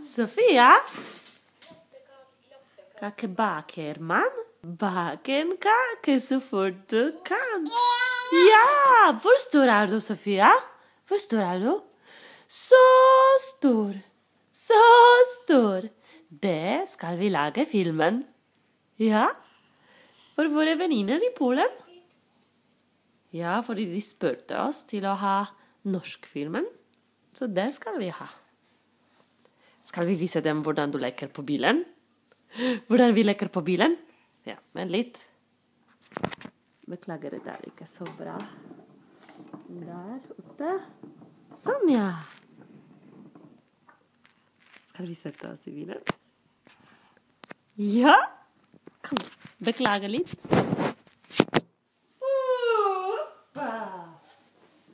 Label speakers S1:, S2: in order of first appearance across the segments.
S1: Sofia? Kake baker man? Baken kake så fort du kan. Ja! Hvor stor er du, Sofia? Hvor stor er du? Så stor. Så stor. Det skal vi lage filmen. Ja? For våre venninner i Polen. Ja, fordi de spurte oss til å ha norskfilmen. Så det skal vi ha. Skal vi vise dem hvordan du leker på bilen? Hvordan vi leker på bilen? Ja, men litt. Beklager, det er ikke så bra. Der ute. Sånn, ja. Skal vi sette oss i bilen? Ja. Kom, beklager litt.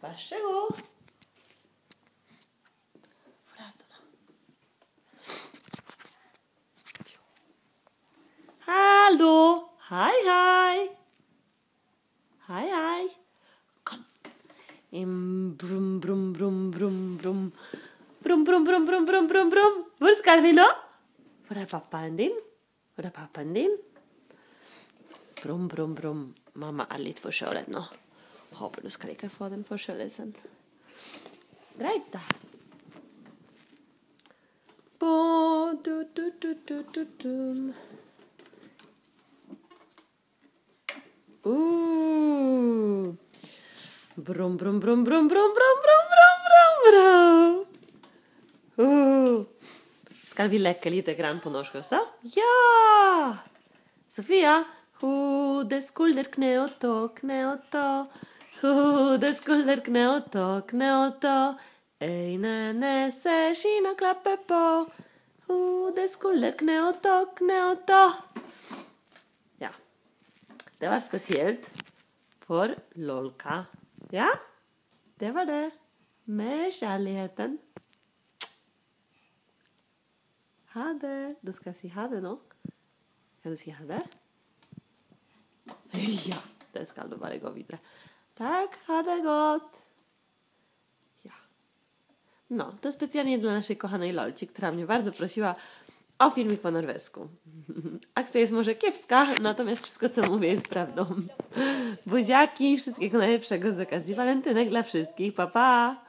S1: Vær så god. Hvor er du da? Hallo. Hei, hei. Hei, hei. Kom. Brum, brum, brum, brum, brum. Brum, brum, brum, brum, brum, brum, brum. Hvor skal vi nå? Hvor er pappaen din? Hvor er pappaen din? Brum, brum, brum. Mamma er litt forkjølet nå. Håper du skal ikke få den forkjølelsen. Greit da. Brum, brum, brum, brum, brum, brum, brum, brum, brum. Skal vi leke litt grann på norsk også? Ja! Sofia, hode, skulder, kne og tå, kne og tå. Hode, skulder, kne og tå, kne og tå. Øyne, nese, skinn og klappe på. Hode, skulder, kne og tå, kne og tå. Ja, det var spesielt for Lolka. Ja, det var det. Med kjærligheten. Ha det. Du skal si ha det nå. Kan du si ha det? Ja, det skal du bare gå videre. Tak, ha det godt. Ja. No, to specjalnie dla naszej kochanej Lolci, która mnie bardzo prosiła o filmik po norwesku. Akcja jest może kiepska, natomiast wszystko, co mówię, jest prawdą. Buziaki, wszystkiego najlepszego z okazji walentynek dla wszystkich. Pa, pa!